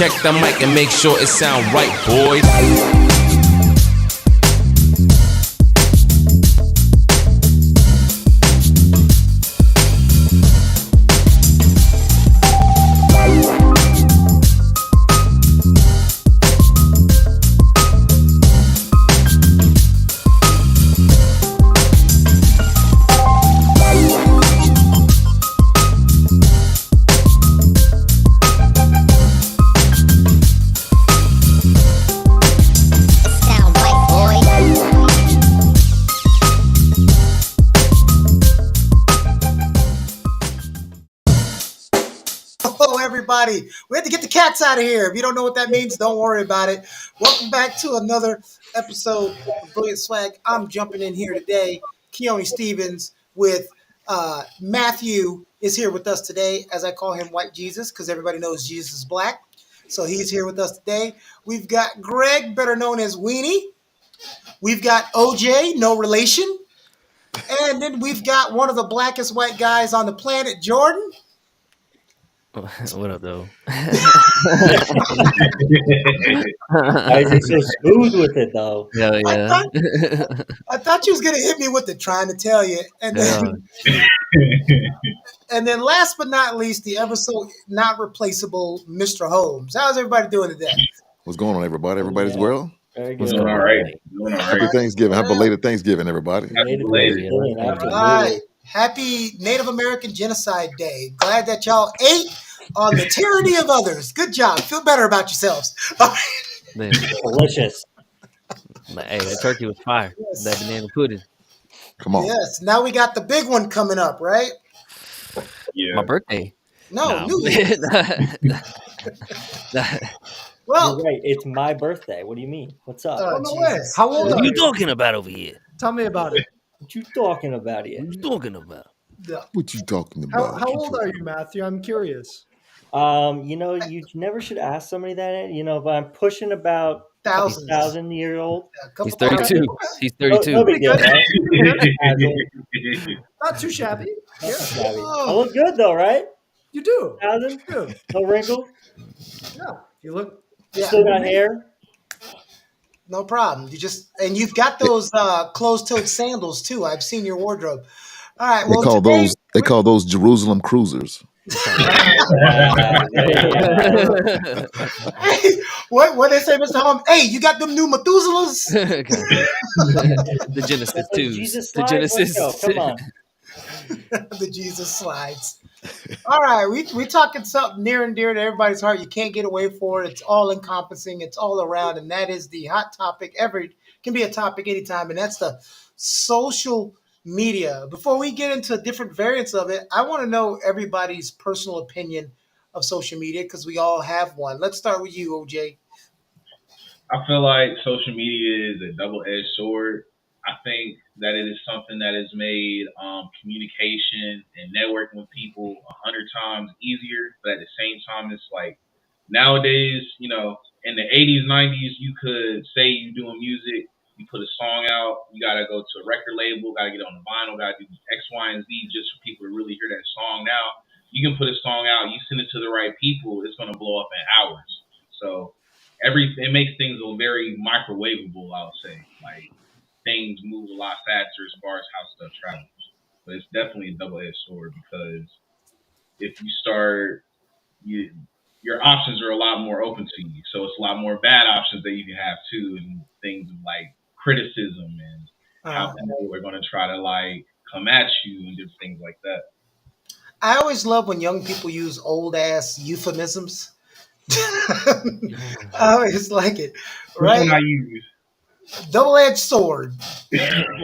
Check the mic and make sure it sound right, boys. Everybody, we had to get the cats out of here. If you don't know what that means, don't worry about it. Welcome back to another episode of Brilliant Swag. I'm jumping in here today. Keone Stevens with Matthew is here with us today, as I call him White Jesus, because everybody knows Jesus is black. So he's here with us today. We've got Greg, better known as Weenie. We've got OJ, no relation. And then we've got one of the blackest white guys on the planet, Jordan. What up, though? Why is it so smooth with it, though? Hell yeah. I thought you was going to hit me with it, trying to tell you. And then, and then last but not least, the ever so not replaceable Mr. Holmes. How's everybody doing today? What's going on, everybody? Everybody's well? Very What's good. going All on? right. Doing all Happy right. Thanksgiving. Happy belated Thanksgiving, everybody. Happy belated. All right. Happy Native American Genocide Day. Glad that y'all ate on the tyranny of others. Good job. Feel better about yourselves. Man, Delicious. hey, that turkey was fire. Yes. That banana pudding. Come on. Yes. Now we got the big one coming up, right? Yeah. My birthday. No, New Year's. Well, You're right. It's my birthday. What do you mean? What's up? Oh, no way. Jesus. How old What are are you you? talking about over here? Tell me about it. What you talking about here? What you talking about? What you talking How, about? how old are you, Matthew? I'm curious. You never should ask somebody that. But I'm pushing about Thousands. 1,000-year-old. A couple He's 32. He's 32. No big deal, right? Not too shabby. Not Yeah, too shabby. I look good though, right? you do. 1,000? You do. No wrinkle. Yeah, you look. Yeah, Still got hair. no problem. You've got those closed-toed sandals too. I've seen your wardrobe. All right. They Well, call today, those Jerusalem cruisers. Hey, what they say, Mr. Holmes? Hey, you got them new Methuselahs? The Genesis Oh, 2s. Jesus The Christ, Genesis. let's go. Come on. The Jesus slides. All right, we talking something near and dear to everybody's heart. You can't get away for it. It's all encompassing. It's all around, and that is the hot topic. Can be a topic anytime, and that's the social media. Before we get into different variants of it, I want to know everybody's personal opinion of social media because we all have one. Let's start with you, OJ. I feel like social media is a double-edged sword. I think that it is something that has made communication and networking with people 100 times easier. But at the same time, it's like nowadays, in the 80s, 90s, you could say you're doing music, you put a song out, you got to go to a record label, got to get on the vinyl, got to do X, Y, and Z just for people to really hear that song. Now, you can put a song out, you send it to the right people, it's going to blow up in hours. So it makes things very microwavable, I would say. Like, things move a lot faster as far as how stuff travels. But it's definitely a double-edged sword because if you start, your options are a lot more open to you. So it's a lot more bad options that you can have too, and things like criticism and how people are going to try to come at you and different things like that. I always love when young people use old ass euphemisms. I always like it. Right? Which one I use? Double-edged sword.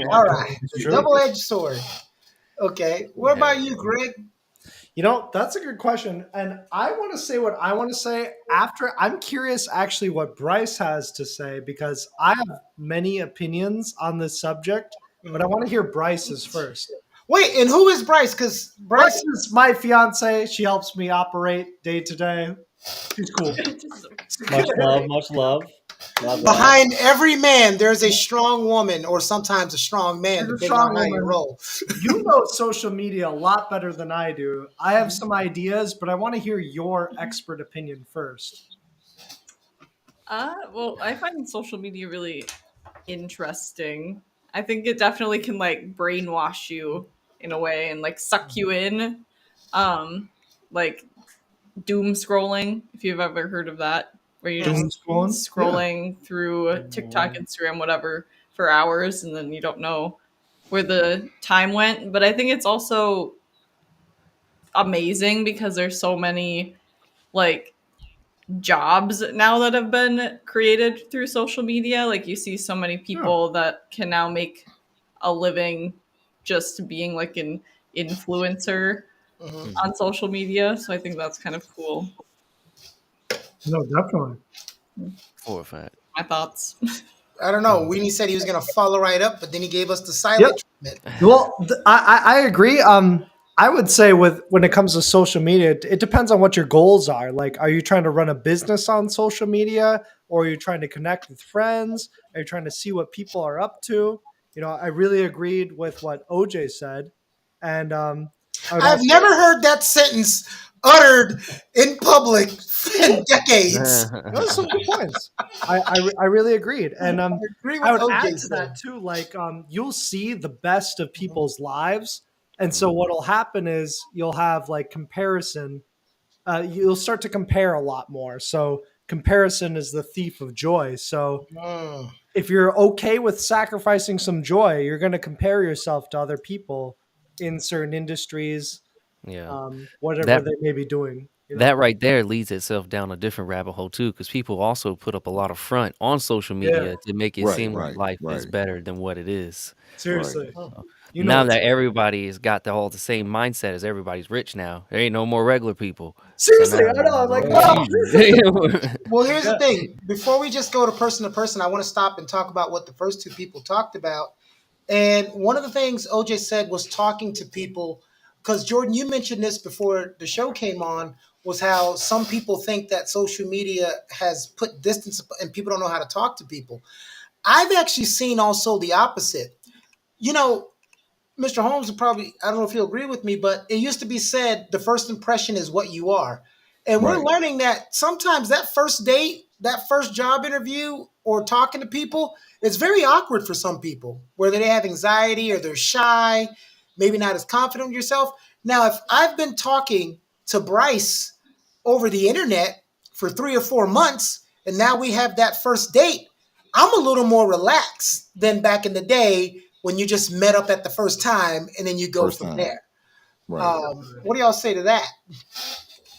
All right. Sure. Double-edged sword. Okay. What about you, Greg? That's a good question. And I want to say what I want to say after. I'm curious actually what Bryce has to say because I have many opinions on this subject, but I want to hear Bryce's first. Wait, and who is Bryce? Because Bryce is my fiance. She helps me operate day to day. She's cool. Much love, much love. Love that. behind every man, there's a strong woman or sometimes a strong man, There's a depending strong on how you woman. roll. You know social media a lot better than I do. I have some ideas, but I want to hear your expert opinion first. Well, I find social media really interesting. I think it definitely can like brainwash you in a way and like suck you in. Like doom scrolling, if you've ever heard of that, where you're Doom just scrolling? Yeah. scrolling through TikTok, Instagram, whatever for hours and then you don't know where the time went. But I think it's also amazing because there's so many like jobs now that have been created through social media. Like you see so many people that can now make a living just being like an influencer on social media. So I think that's kind of cool. No, definitely. For a fact. My thoughts. I don't know. Weenie said he was going to follow right up, but then he gave us the Yep. silent treatment. Well, I agree. I would say when it comes to social media, it depends on what your goals are. Like, are you trying to run a business on social media, or are you trying to connect with friends? Are you trying to see what people are up to? You know, I really agreed with what OJ said, and I would I've also, never heard that sentence uttered in public in decades. those are some good points. I really agreed, and I agree I with would OJ add to said. that too. Like, you'll see the best of people's lives, and so what'll happen is you'll have like comparison. You'll start to compare a lot more. So comparison is the thief of joy. So Mm. if you're okay with sacrificing some joy, you're going to compare yourself to other people in certain industries, Yeah. whatever That they may be doing. You know? that right there leads itself down a different rabbit hole too, because people also put up a lot of front on social media to make it Right, seem like right, life is right. better than what it is. Seriously. Mm. You know, Now it's- that everybody's got the same mindset as everybody's rich now, there ain't no more regular people. seriously, now- I know. I'm like, Well, wow. Well, here's the thing. Before we just go to person, I want to stop and talk about what the first two people talked about. And one of the things OJ said was talking to people, because Jordan, you mentioned this before the show came on, was how some people think that social media has put distance and people don't know how to talk to people. I've actually seen also the opposite. You know, Mr. Holmes would probably, I don't know if he'll agree with me, but it used to be said the first impression is what you are. And we're Right. learning that sometimes that first date, that first job interview, or talking to people, it's very awkward for some people, whether they have anxiety or they're shy, maybe not as confident in yourself. Now, if I've been talking to Bryce over the internet for 3 or 4 months, and now we have that first date, I'm a little more relaxed than back in the day when you just met up at the first time and then you go First from time. there. Right. What do y'all say to that?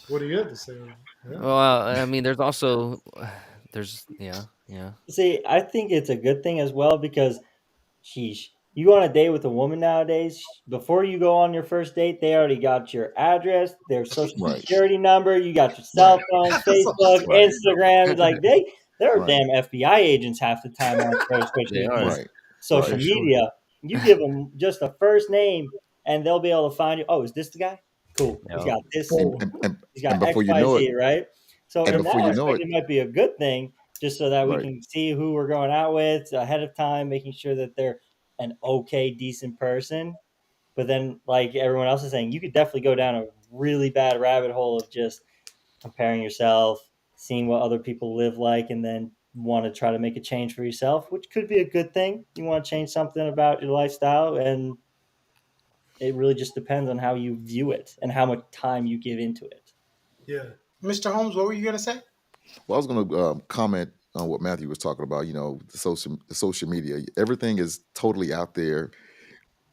What do you have to say? Yeah. Well, I mean, there's also yeah. See, I think it's a good thing as well because, sheesh, you go on a date with a woman nowadays. Before you go on your first date, they already got your address, their social Right. security number. You got your cell phone, Facebook, Right. Instagram. Like they're Right. damn FBI agents half the time out there, They especially are. these Right. social Right. media. You give them just a first name, and they'll be able to find you. Oh, is this the guy? Cool. He's Yeah. got this. And, Boom. and, and, He's and got before X, you Y, know it, Z, right? So and in before that you know aspect, it, it might be a good thing, just so that we right. can see who we're going out with ahead of time, making sure that they're an okay, decent person. But then, like everyone else is saying, you could definitely go down a really bad rabbit hole of just comparing yourself, seeing what other people live like, and then want to try to make a change for yourself, which could be a good thing. You want to change something about your lifestyle, and it really just depends on how you view it and how much time you give into it. Yeah. Mr. Holmes, what were you going to say? Well, I was going to comment on what Matthew was talking about. You know, the social media. Everything is totally out there.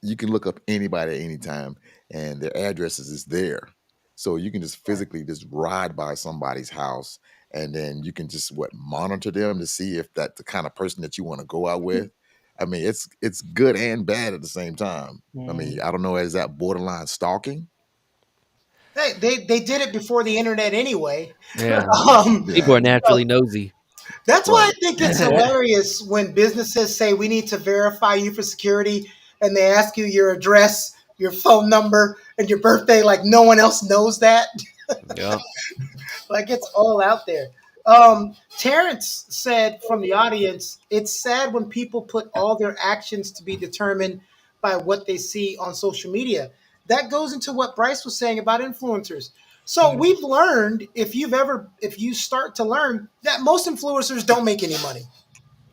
You can look up anybody at any time, and their addresses is there. So you can just physically just ride by somebody's house, and then you can just monitor them to see if that's the kind of person that you want to go out with. I mean, it's good and bad at the same time. I mean, I don't know, is that borderline stalking? Hey, they did it before the internet anyway. Yeah. Um, People Yeah. are naturally nosy. That's why I Right. think it's hilarious when businesses say we need to verify you for security and they ask you your address, your phone number, and your birthday like no one else knows that. Yeah. Like it's all out there. Terrence said from the audience, it's sad when people put all their actions to be determined by what they see on social media. That goes into what Bryce was saying about influencers. So we've learned, if you start to learn that most influencers don't make any money.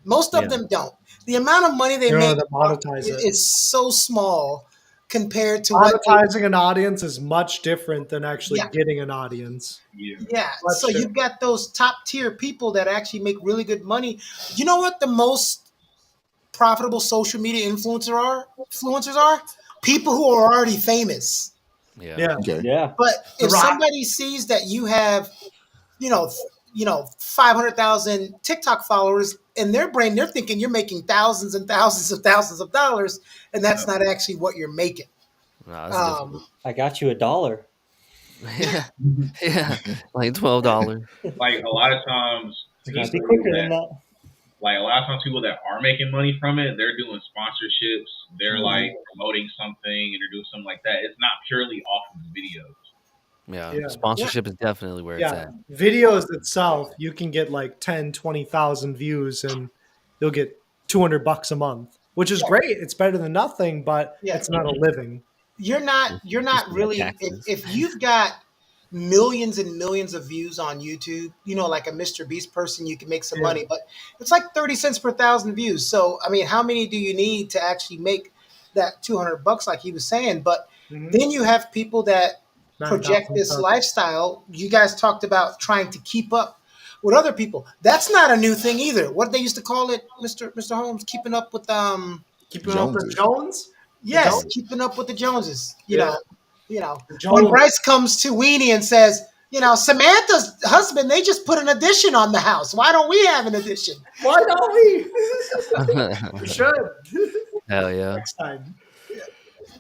Most of Yeah. them don't. The amount of money they You know make to monetize it. is so small compared to what they, Monetizing an audience is much different than actually Yeah. getting an audience. Yeah. yeah. Much So you've different. got those top tier people that actually make really good money. You know what the most profitable social media influencers are? People who are already famous. Yeah. Yeah. Okay. Yeah. But The if Rock. somebody sees that you have, you know, 500,000 TikTok followers, in their brain, they're thinking you're making thousands of dollars, and that's not actually what you're making. No, that's difficult. I got you $1. Yeah. Yeah. Like $12. Like a lot of times, It's gonna be people quicker than that that. like a lot of times people that are making money from it, they're doing sponsorships, they're like promoting something, and they're doing something like that. It's not purely off of the videos. Yeah. Yeah. Sponsorship is definitely where it's Yeah. at. Videos itself, you can get like 10, 20,000 views and you'll get $200 a month, which is great. It's better than nothing, but Yeah. it's not a living. You're not Just like really, taxes. if you've got millions and millions of views on YouTube, like a Mr. Beast person, you can make some money, but it's like 30 cents per thousand views. So I mean, how many do you need to actually make that $200 like he was saying? But then you have people that project 9,000 this subs. lifestyle. You guys talked about trying to keep up with other people. That's not a new thing either. What they used to call it, Mr. Holmes, keeping up with Keeping up with Joneses. Jones? yes, Jones? keeping up with the Joneses. Yeah. When Jones. Bryce comes to Weenie and says, Samantha's husband, they just put an addition on the house. Why don't we have an addition? Why don't we? We should. Hell yeah. Next time.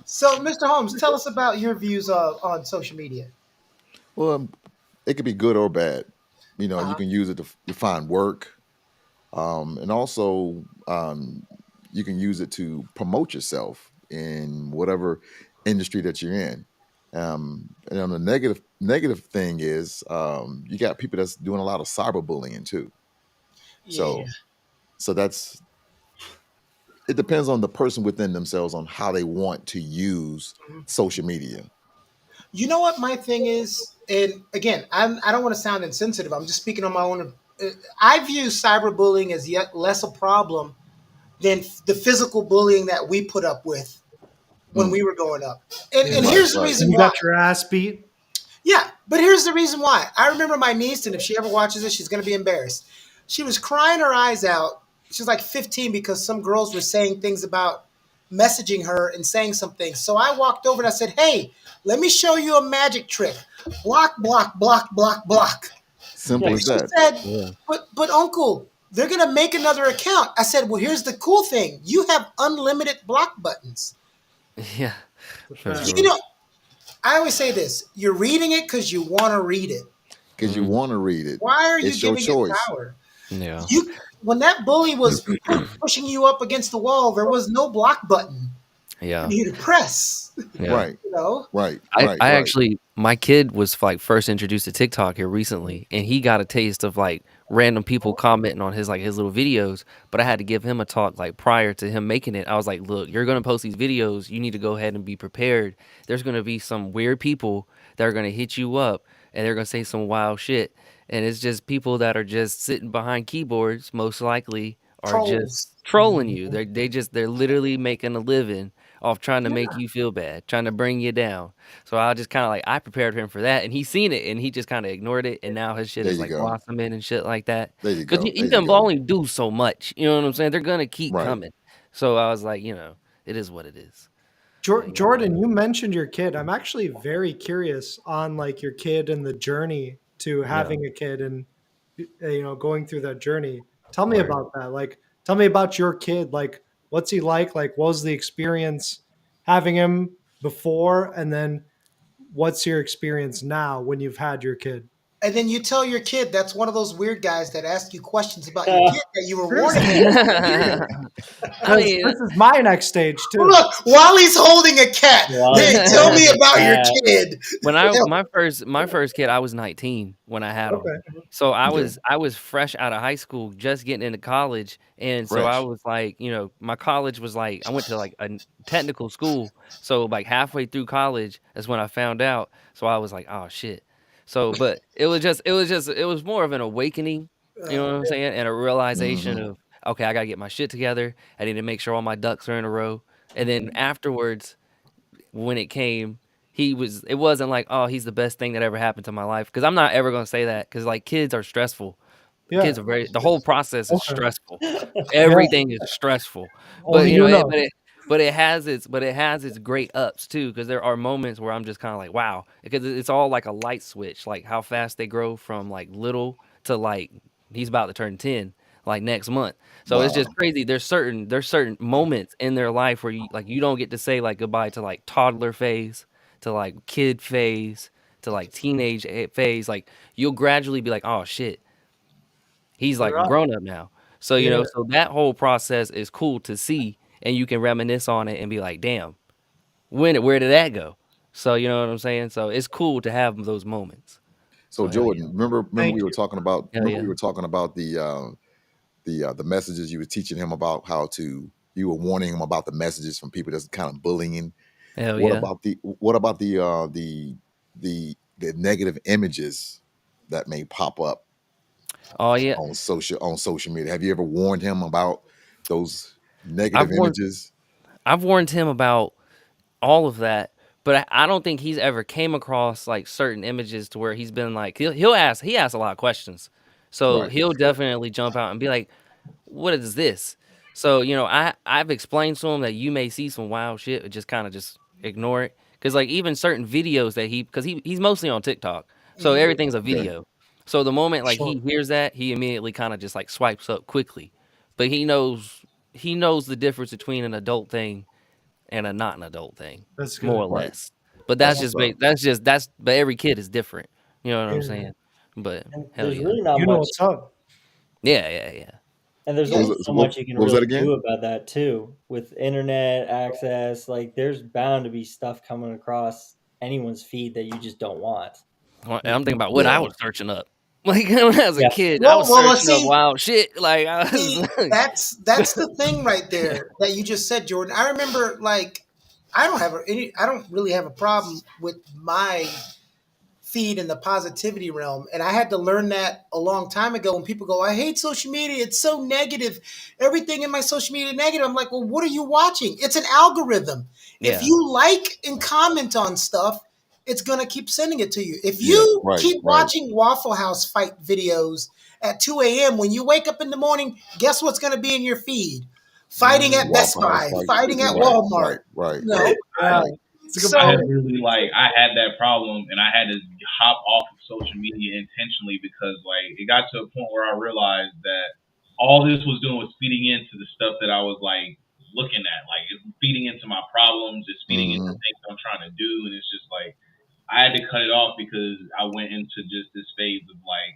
So, Mr. Holmes, tell us about your views on social media. Well, it could be good or bad. You Uh-huh. can use it to find work, and also you can use it to promote yourself in whatever industry that you're in. And on the negative thing is you got people that's doing a lot of cyberbullying too. Yeah. So it depends on the person within themselves on how they want to use social media. You know what my thing is? And again, I don't want to sound insensitive. I'm just speaking on my own. I view cyberbullying as yet less a problem than the physical bullying that we put up with when we were growing up. And Right, here's the right. reason And you why. got your ass beat? Yeah, but here's the reason why. I remember my niece, and if she ever watches this, she's going to be embarrassed. She was crying her eyes out. She was like 15 because some girls were saying things about messaging her and saying some things. So I walked over and I said, "Hey, let me show you a magic trick. Block, block, block, block, block." Simple as She that. said, Yeah. but uncle, they're going to make another account. I said, "Well, here's the cool thing. You have unlimited block buttons." Yeah. For fact. sure. You know, I always say this. You're reading it because you want to read it. Because you want to read it. Why are you It's your giving choice. it power? Yeah. When that bully was pushing you up against the wall, there was no block button Yeah. for you to press. Yeah. Right, right, I right. actually, my kid was like first introduced to TikTok here recently, and he got a taste of like random people commenting on his little videos. But I had to give him a talk like prior to him making it. I was like, look, you're gonna post these videos. You need to go ahead and be prepared. There's gonna be some weird people that are gonna hit you up, and they're gonna say some wild shit. And it's just people that are just sitting behind keyboards, most likely, are Trolls. just trolling you. They're literally making a living off trying to make you feel bad, trying to bring you down. So I just kind of I prepared him for that, and he seen it, and he just kind of ignored it, and now his shit There is you like go. blossoming and shit like that. There you Because go. he There you can go. only do so much. You know what I'm saying? They're gonna keep Right. coming. So I was like, it is what it is. Jordan, you mentioned your kid. I'm actually very curious on like your kid and the journey to having a kid and going through that journey. Tell me Right. about that. Like, tell me about your kid. Like, what's he like? Like, what was the experience having him before, and then what's your experience now when you've had your kid? And then you tell your kid that's one of those weird guys that ask you questions about your kid that you were warning him. I mean, This is my next stage too. Look, while he's holding a cat, While hey, he's tell me holding a about your cat. kid. when I my first kid, I was 19 when I had him. So I was fresh out of high school, just getting into college, and so I Fresh. was like, my college was like I went to like a technical school. So like halfway through college, that's when I found out. So I was like, oh shit. So, but it was more of an awakening. You know what I'm saying? And a realization Hmm. of, okay, I gotta get my shit together. I need to make sure all my ducks are in a row. And then afterwards, when it came, it wasn't like, oh, he's the best thing that ever happened to my life. Because I'm not ever gonna say that. Because like kids are stressful. Yeah. The whole process is Okay. stressful. Yeah. Everything is stressful. But Only you know. but it has its great ups too, because there are moments where I'm just kind of like, wow, because it's all like a light switch, like how fast they grow from like little to like he's about to turn 10 like next month. So it's just Wow. crazy. There's certain moments in their life where you don't get to say like goodbye to like toddler phase, to like kid phase, to like teenage phase. Like you'll gradually be like, oh shit, he's like You're a right. grown up now. So, Yeah. so that whole process is cool to see, and you can reminisce on it and be like, damn, where did that go? So, you know what I'm saying? So it's cool to have those moments. So So hell yeah. Jordan, remember Thank we were you. talking about Hell yeah. the messages you were teaching him about how to you were warning him about the messages from people that's kind of bullying. Hell What yeah. about the negative images that may pop up Oh yeah. on social media? Have you ever warned him about those I've negative warned images? I've warned him about all of that, but I don't think he's ever came across like certain images to where he's been like he asks a lot of questions. So Right. he'll definitely jump out and be like, what is this? So, I've explained to him that you may see some wild shit, but just kind of just ignore it. Cause like even certain videos that because he's mostly on TikTok. So Mhm. everything's a Okay. video. So the moment like Sure. he hears that, he immediately kind of just like swipes up quickly. But he knows the difference between an adult thing and a not an adult thing, That's more good. or Right. less. But That's that's Yeah. what's just up. but every kid is different. You know what I'm Yeah. saying? But And hell there's yeah. really not You know much, what's up. Yeah, yeah, yeah. and there's What Yeah. was only it? so much you can What was that really do again? about that too. With internet access, like there's bound to be stuff coming across anyone's feed that you just don't want. Well, and I'm thinking about what I Yeah. was searching up. Like when I was a Yeah. kid, I Well, was well, let's searching up see. wild shit. Like I was See, like, that's the thing right there that you just said, Jordan. I remember, like, I don't really have a problem with my feed in the positivity realm. And I had to learn that a long time ago when people go, I hate social media. It's so negative. Everything in my social media negative. I'm like, well, what are you watching? It's an algorithm. If yeah, you like and comment on stuff, it's going to keep sending it to you. If Yeah. you Right. keep Right. watching Waffle House fight videos at 2 a.m., when you wake up in the morning, guess what's going to be in your feed? Fighting at Best Waffle House Buy, fights. fighting at Right. Right. Walmart. Right. You know, Right. Yeah. Right. It's a good I so had point. really I had that problem and I had to hop off of social media intentionally because like it got to a point where I realized that all this was doing was feeding into the stuff that I was like looking at. Like it's feeding into my problems, it's feeding into Hmm. things I'm trying to do, and it's just like I had to cut it off because I went into just this phase of like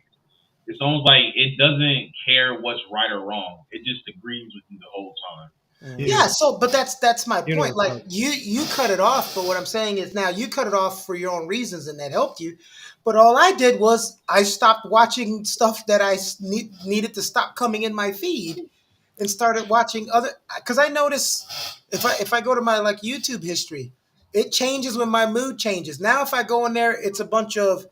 it's almost like it doesn't care what's right or wrong. It just agrees with you the whole time. Yeah. yeah, so but that's my You know point. what's Like up. you cut it off, but what I'm saying is now you cut it off for your own reasons and that helped you. But all I did was I stopped watching stuff that needed to stop coming in my feed and started watching other because I notice if I go to my like YouTube history, it changes when my mood changes. Now if I go in there, it's a bunch of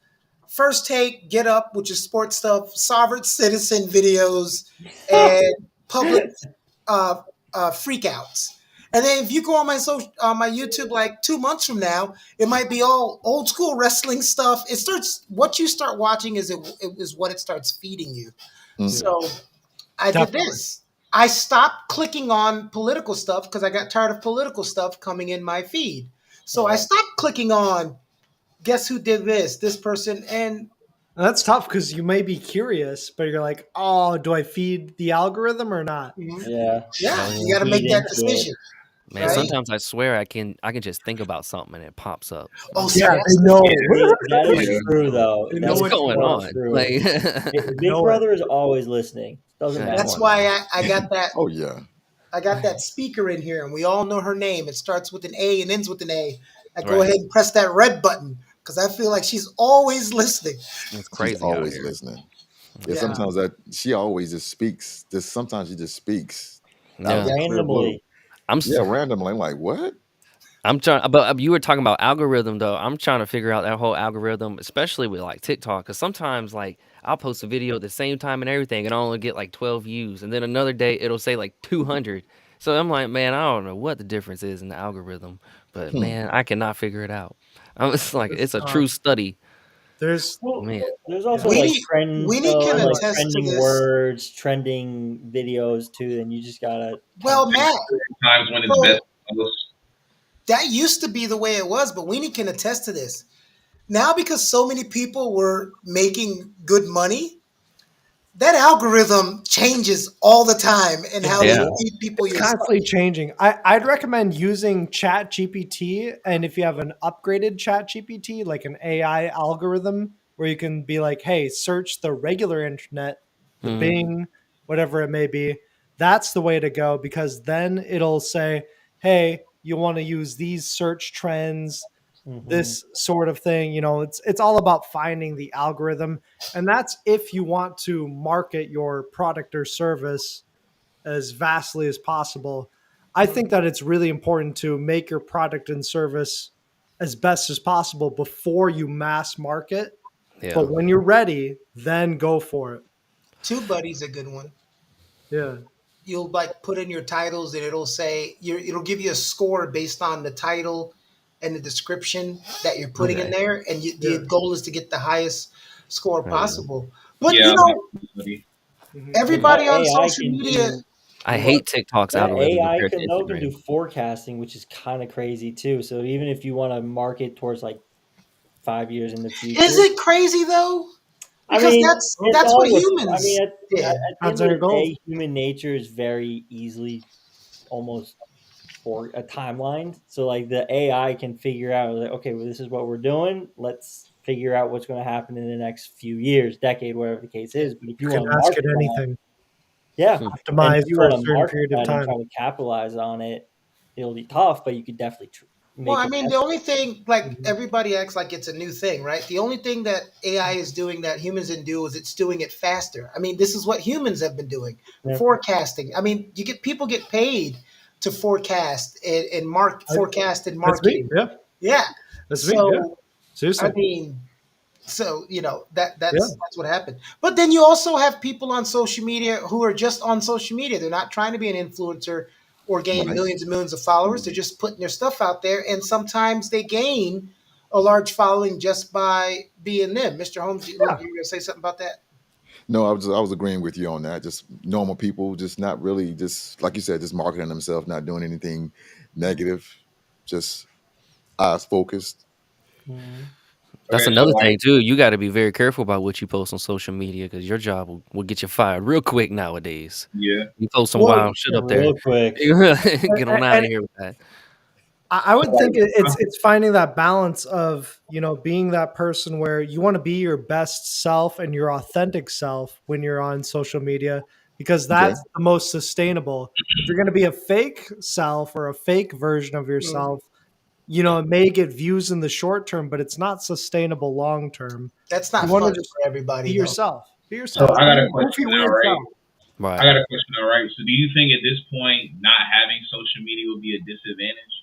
First Take, Get Up, which is sports stuff, Sovereign Citizen videos, and public uh, freakouts. And then if you go on my YouTube like 2 months from now, it might be all old school wrestling stuff. It starts what you start watching it is what it starts feeding you. Hmm. So I did Definitely. this. I stopped clicking on political stuff because I got tired of political stuff coming in my feed. So I Yeah. stopped clicking on guess who did this person, and And that's tough because you may be curious, but you're like, oh, do I feed the algorithm or not? mhm, Yeah. yeah, hell you yeah. got to Feed make that into it. decision, Man, right? sometimes I swear I can just think about something and it pops up. Oh, I'm see, like, Yeah, that's they the know. That is Yeah. true, though. They know That what's is what going you so want. on? true. Like They Big know it. Brother is always listening. Doesn't man, come that's matter. on now. why I got that Oh yeah. I got that speaker in here, and we all know her name. It starts with an A and ends with an A. I go Right. ahead and press that red button because I feel like she's always listening. It's She's crazy out always here. listening. Yeah. Yeah, Yeah. Sometimes that she always just speaks. Just sometimes she just speaks out of Yeah. the clear blue. Randomly. I'm Yeah. s- Randomly. I'm like, what? I'm trying, but you were talking about algorithm though. I'm trying to figure out that whole algorithm, especially with like TikTok, because sometimes like I'll post a video at the same time and everything, and I'll only get like 12 views, and then another day it'll say like 200. So I'm like, man, I don't know what the difference is in the algorithm, but Hmm. man, I cannot figure it out. It's like It's, it's a true study, There's Well, man. there's also We like need trends, we can like attest to trending this. words, trending videos too. And you just gotta kind Well, of Matt, Times when it's best. so that used to be the way it was, but Weenie can attest to this. Now, because so many people were making good money, that algorithm changes all the time and how they Yeah. feed people It's your stuff. constantly changing. I'd recommend using Chat GPT, and if you have an upgraded Chat GPT, like an AI algorithm, where you can be like, "Hey, search the regular internet, the Mhm. Bing, whatever it may be." That's the way to go because then it'll say, "Hey, you want to use these search trends, this sort of thing." You know, it's all about finding the algorithm, and that's if you want to market your product or service as vastly as possible. I think that it's really important to make your product and service as best as possible before you mass market. Yeah. But when you're ready, then go for it. TubeBuddy's a good one. Yeah. You'll like put in your titles and it'll say it'll give you a score based on the title and the description that you're putting in Okay. there, and the Yeah. goal is to get the highest score Oh, yeah. possible. But Yeah, you I'm know, not somebody. Mhm. everybody on AI social can media. do I What? hate TikTok's that algorithm AI compared can to though can do Instagram. forecasting, which is kind of crazy too. So even if you want to market towards like 5 years in the Is future, it crazy though? I Because mean, that's it's that's what all with. I humans mean, did. at the Depends end on of your the goals. day, human nature is very easily almost for a timeline. So like the AI can figure out like, okay, well, this is what we're doing. Let's figure out what's going to happen in the next few years, decade, whatever the case is. But if You you can want to ask it market that, anything, yeah, Hmm. and if optimized you for want a to certain market period of that and time. try to capitalize on it, it'll be tough, but you could definitely Well, make I it mean, the happen. only thing, like Mhm. everybody acts like it's a new thing, right? The only thing that AI is doing that humans didn't do is it's doing it faster. I mean, this is what humans have been doing, Yeah. forecasting. I mean, people get paid to forecast and forecast and That's me. marketing. Yeah. Yeah. That's me. Yeah. So I Seriously. mean, so that Yeah. that's what happened. But then you also have people on social media who are just on social media. They're not trying to be an influencer or gain Right. millions and millions of followers. They're just putting their stuff out there, and sometimes they gain a large following just by being them. Mr. Holmes, you Yeah. gonna say something about that? No, I was agreeing with you on that. Just normal people, just not really, just like you said, just marketing themselves, not doing anything negative, just eyes focused. Mhm. That's Okay, so another like, thing too. You got to be very careful about what you post on social media because your job will get you fired real quick nowadays. yeah, You post some Well, wild shit up there, Real quick. get on out And of here with that. I so would like, think it's finding that balance of being that person where you want to be your best self and your authentic self when you're on social media because Okay. that's the most sustainable. If you're going to be a fake self or a fake version of yourself, it may get views in the short term, but it's not sustainable long term. that's You not want to fun just for be everybody, though. yourself. Be so yourself. I got Be a your question goofy now, weird right? self. I Right. got a question now, right? So do you think at this point not having social media would be a disadvantage?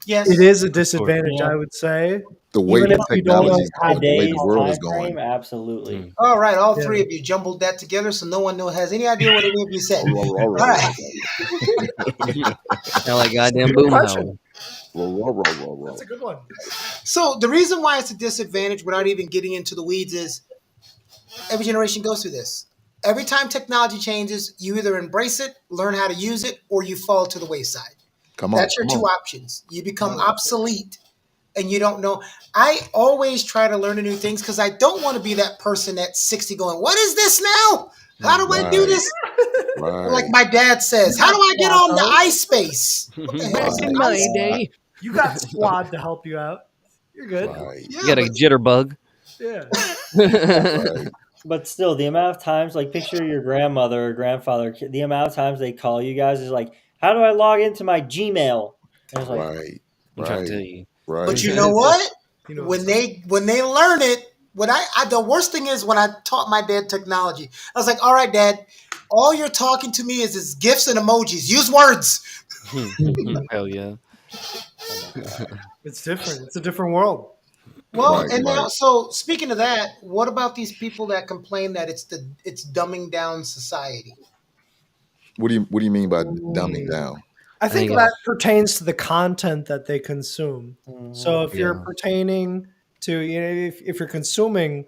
It Yes. is a For sure. disadvantage, Yeah. I would say, The way even if the you don't know technology, how to the way take the Today's world is time content. going. frame, absolutely. Mm. All right, all Yeah. three of you jumbled that together, so no one has any idea what any of you said. All All right. right. Sound like goddamn Good question. Boomhauer. That's a good one. So the reason why it's a disadvantage, without even getting into the weeds, is every generation goes through this. Every time technology changes, you either embrace it, learn how to use it, or you fall to the wayside. Come on, That's your come two on. options. You become obsolete and you don't know. I always try to learn new things because I don't want to be that person at 60 going, "What is this now? How do I do Right, this?" Like right, my dad says, You "How got do I get squad on the help. iSpace?" What the hell Back is an in right, my iSpace? day, You got squad to help you out. You're good. right, you Yeah, got a but jitterbug. Yeah. right. But still, the amount of times, like, picture your grandmother or grandfather, the amount of times they call you guys is like, how do I log into my Gmail? And it's like, Right, I'm trying to right, tell you. but right. you know what? You know When what's up. they learn it, when I the worst thing is when I taught my dad technology, I was like, "All right, Dad, all you're talking to me is gifs and emojis. Use words." Hell yeah. It's different. It's a different world. Well, Right, and right. now, so speaking of that, what about these people that complain that it's dumbing down society? What do you mean by dumbing down? I I think think that it's pertains to the content that they consume. So if you're yeah. pertaining to, if you're consuming,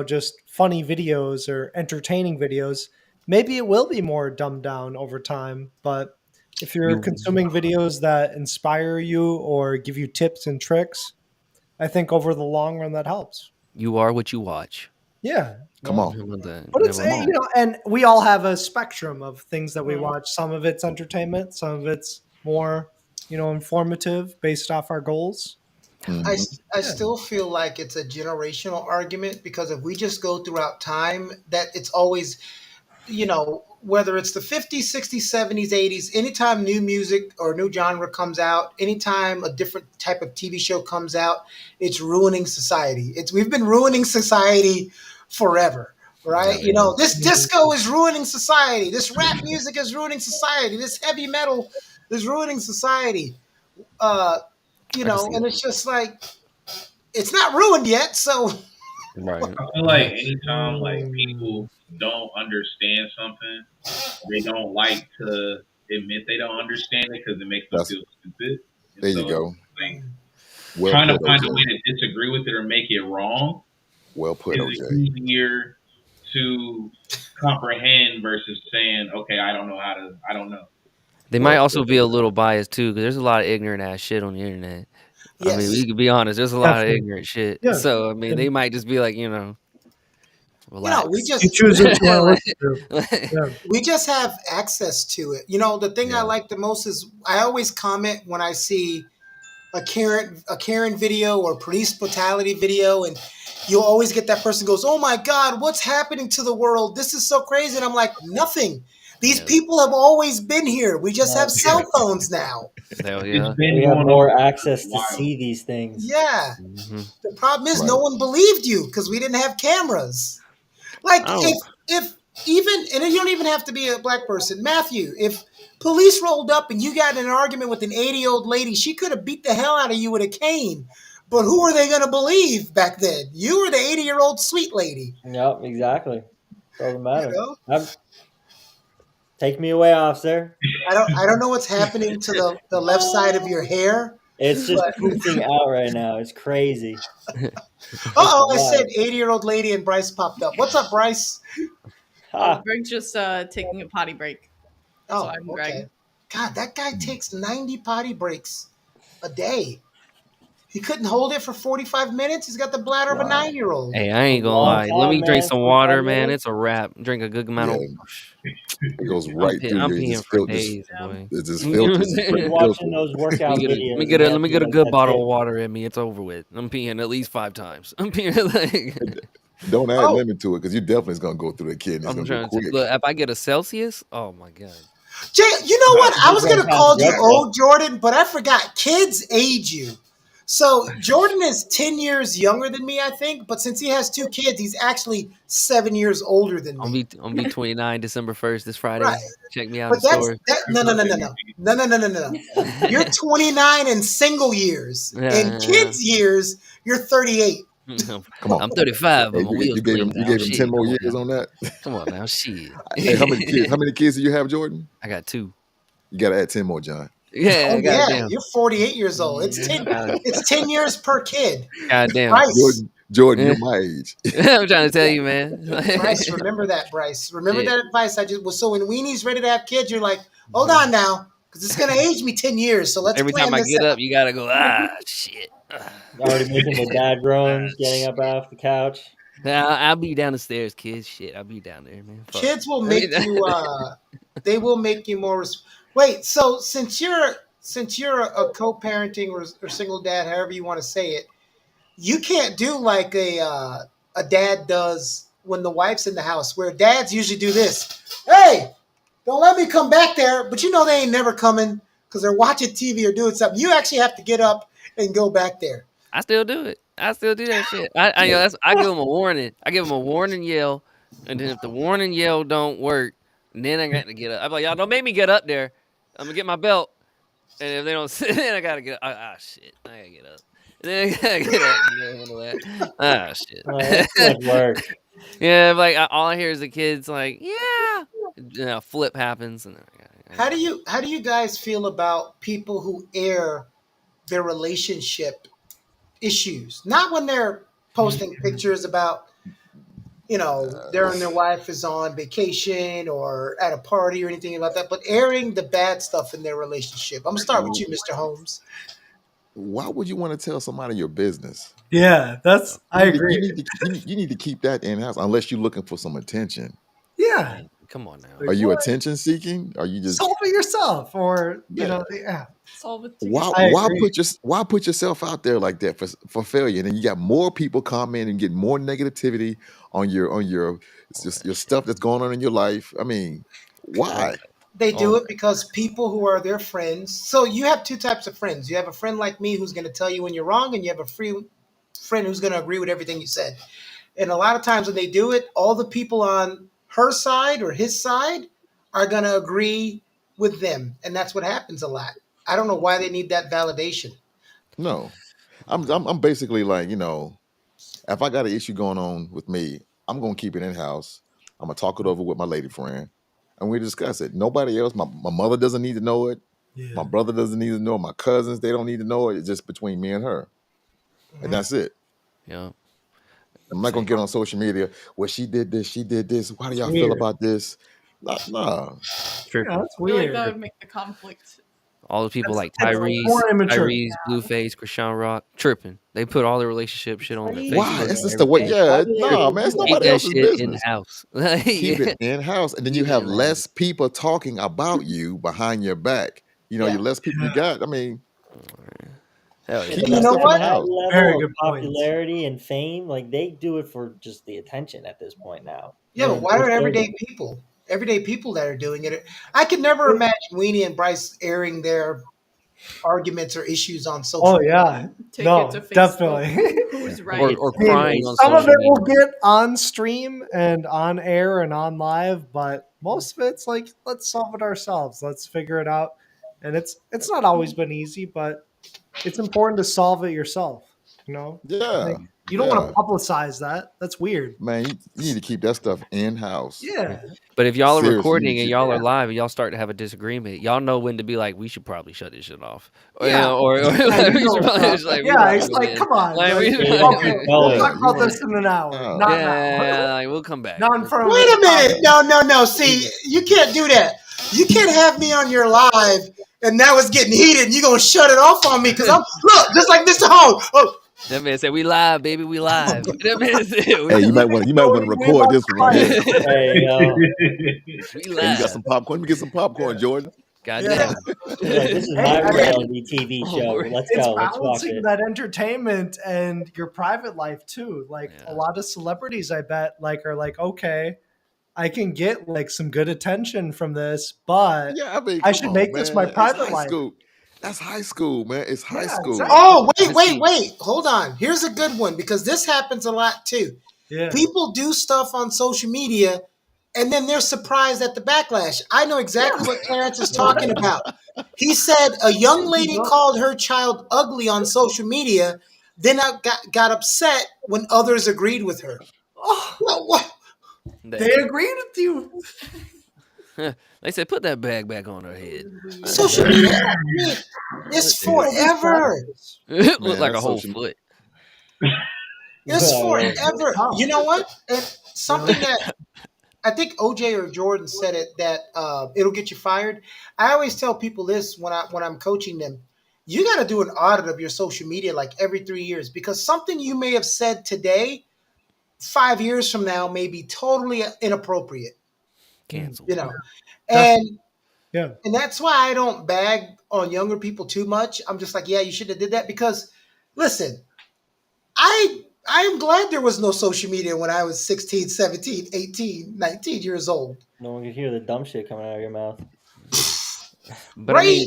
just funny videos or entertaining videos, maybe it will be more dumbed down over time. But if you're You consuming videos that inspire you or give you tips and tricks, I think over the long run that helps. you are what you watch. Yeah. Come Yeah. on, How about that? But How it's, about that? and we all have a spectrum of things that we Mhm. watch. Some of it's entertainment, some of it's more, informative based off our goals. I, hmm I Yeah. still feel like it's a generational argument because if we just go throughout time, that it's always, whether it's the 50s, 60s, 70s, 80s, anytime new music or new genre comes out, anytime a different type of TV show comes out, it's ruining society. We've been ruining society forever, right? Yeah, yeah. This disco is ruining society. This rap music is ruining society. This heavy metal is ruining society. Uh, I can see and it. it's just like it's not ruined yet, so Right. I feel like anytime like people don't understand something, they don't like to admit they don't understand it because it makes them That's feel stupid. And there so you go. like Well trying to put, find a way OJ. to disagree with it or make it wrong Well put, is OJ. easier to comprehend versus saying, okay, I don't know. They might Well also put, be a OJ. little biased too, because there's a lot of ignorant ass shit on the internet. I mean, we yes. could be honest. There's a lot of Definitely. ignorant shit. Yeah. So I mean, they And might just be like, We relax. you just choose what you want to Like- listen to. like- Yeah. we just have access to it. The thing I Yeah. like the most is I always comment when I see a Karen video or police brutality video, and you'll always get that person goes, "Oh my God, what's happening to the world? This is so crazy." And I'm like, nothing. These Yeah. people have always been here. We just have Yeah. cell phones now. Hell It's yeah. been We have going more on for access a to while. see these things. Yeah. hmm The problem is no Right. one believed you because we didn't have cameras. Like I if don't. if even and you don't even have to be a black person, Matthew. If police rolled up and you got in an argument with an 80-year-old lady, she could have beat the hell out of you with a cane. But who are they going to believe back then? You or the 80-year-old sweet lady? Yep, exactly. Doesn't You matter. know, Take me away, officer. I don't know what's happening to the left side of your hair. It's just But poofing out right now. It's crazy. I said wild. 80-year-old lady and Bryce popped up. What's up, Bryce? Ha. Greg's just taking a potty break. So Oh, I'm okay. Greg. God, that guy takes 90 potty breaks a day. He couldn't hold it for 45 minutes. He's got the bladder of a Wow. 9-year-old. Hey, I ain't A gonna long lie. Let time, me drink man. some 45 water, man. minutes. It's a wrap. Drink a good amount Yeah. of. It goes right through I'm you. It peeing just for fil- days, Yeah. boy. it just Let filters Keep straight watching filter. those workout me get a, videos. let me get a Matthew, good and bottle that's of water in me. It's over with. I'm peeing at least 5 times. I'm peeing like Don't add Oh, lemon to it because you definitely is gonna go through the kid and it's I'm gonna go trying to quick. look. If I get a Celsius, oh my god. Jay, you know what? I You was drink going to past call you breakfast. old Jordan, but I forgot. Kids age you. So Jordan is 10 years younger than me, I think. But since he has 2 kids, he's actually 7 years older than me. I'm be 29 December 1st this Right. Friday. Check me out in But the store. no. You're 29 in single years. In Yeah, kids years, you're 38. Come on. I'm 35, but Hey, my wheels you gave him clean now. 10 Shit, more come on years now. on that. Come on now, shit. Hey, how many kids? How many kids do you have, Jordan? I got 2. You gotta add 10 more, John. Yeah, Oh yeah, goddamn. you're 48 years old. It's 10. It's 10 years per kid. Goddamn. Bryce, Jordan, Yeah. you're my age. I'm trying to tell you, man. Bryce, remember that, Bryce. Remember Shit. that advice I just was. So when Weenie's ready to have kids, you're like, hold on now, because it's gonna age me 10 years. So let's Every plan time I this get out. up, you gotta go, shit. Already making the dad groans, getting up off the couch. Nah, I'll be down the stairs, kids. Shit, I'll be down there, man. Fuck. Kids will I make mean, you. They will make you more. Wait. So since you're a co-parenting or single dad, however you want to say it, you can't do like a dad does when the wife's in the house, where dads usually do this. Hey, don't let me come back there. But they ain't never coming because they're watching TV or doing something. You actually have to get up and go back there. I still do it. I still do that shit. I give them a warning. I give them a warning yell, and then if the warning yell don't work, then I got to get up. I'm like, y'all don't make me get up there. I'm gonna get my belt. And if they don't, then I gotta get. Shit! I gotta get up. Then I gotta get up and go handle that. Shit! That's too much work. Yeah, like all I hear is the kids like, yeah, flip happens, and then How do you guys feel about people who air their relationship issues? Not when they're posting pictures about, their wife is on vacation or at a party or anything like that, but airing the bad stuff in their relationship. I'm gonna start with you, Mr. Holmes. Why would you want to tell somebody your business? Yeah, I agree. You need to keep that in house unless you're looking for some attention. Yeah. come on now. Are you attention seeking? Are you just solve it yourself, or yeah. Solve it together. Why put yourself out there like that for failure? And then you got more people comment and get more negativity on your stuff that's going on in your life. I mean, why? They do it because people who are their friends. So you have two types of friends. You have a friend like me who's going to tell you when you're wrong, and you have a free friend who's going to agree with everything you said. And a lot of times when they do it, all the people on her side or his side are going to agree with them, and that's what happens a lot. I don't know why they need that validation. No, I'm basically like, if I got an issue going on with me, I'm gonna keep it in house. I'm gonna talk it over with my lady friend, and we discuss it. Nobody else. My mother doesn't need to know it. Yeah. My brother doesn't need to know it. My cousins, they don't need to know it. It's just between me and her, and that's it. Yeah. I'm not gonna get on social media. Well, she did this. She did this. How do y'all feel about this? Nah. Yeah, that's I feel like weird. that would make the conflict. All the people like That's more immature. Tyrese, Blueface, Krishan Rock, tripping. They put all their relationship shit on their Facebook. Why? It's just the way. Yeah, no, man. It's Keep nobody that else's shit in business. house. Keep it in house, and then you have less people talking about you behind your back. You less people you got. I mean, Hell yeah. keep You that know stuff what? in the house. Very Level good of points. popularity and fame, like they do it for just the attention at this point now. Yeah, but why are everyday people that are doing it? I could never imagine Weenie and Bryce airing their arguments or issues on social Oh media. yeah, Take no, it to Facebook. definitely. Who's right? Or I mean, crying on some of social it will media. get on stream and on air and on live, but most of it's like, let's solve it ourselves. Let's figure it out. And it's not always been easy, but it's important to solve it yourself. Yeah, Like, you don't want to publicize that. That's weird. man. You need to keep that stuff in house. Yeah. But if y'all are Seriously, recording you and should- y'all are live and y'all start to have a disagreement, y'all know when to be like, we should probably shut this shit off. Or, Yeah. or Yeah, we you should know, probably just like, we yeah, gotta it's go like, in. come on. Like, Like, we- okay, we'll Yeah, talk you about wanna- this in an hour. Oh. Not yeah, now. like, we'll come back. Not in front of Wait the a minute. No. See, you can't do that. You can't have me on your live and now it's getting heated and you're going to shut it off on me because look, just like Mr. Holmes. Oh, That man said, we live, baby, we live. That man said, Hey, you might want to record this one right here. There you go. we Hey, you live. got some popcorn? Let me get some popcorn, Jordan. God Yeah. damn. Like, this is Hey, my I mean- reality TV show. Oh, Let's It's go. Let's watch balancing it. that entertainment and your private life too. Like Yeah. a lot of celebrities, I bet, are like, okay, I can get like some good attention from this, but Yeah, I mean, I come should on, make this man. my That's private high life. school. That's high school, man. It's high Yeah, school. exactly. Oh, wait. Hold on. Here's a good one because this happens a lot too. Yeah. People do stuff on social media and then they're surprised at the backlash. I know exactly what Clarence is talking about. He said a young lady called her child ugly on social media, then got upset when others agreed with her. Oh, What? they agreed with you. They said, put that bag back on her head. Social media, I mean, it's forever. Look Man, like a that's whole social- foot. It's Yeah. forever. You know what? And something that I think OJ or Jordan said it that it'll get you fired. I always tell people this when I'm coaching them. You got to do an audit of your social media like every 3 years because something you may have said today, 5 years from now, may be totally inappropriate. Canceled. You know, and Yeah. and that's why I don't bag on younger people too much. I'm just like, yeah, you should have did that because, listen, I am glad there was no social media when I was 16, 17, 18, 19 years old. No one can hear the dumb shit coming out of your mouth. But Right.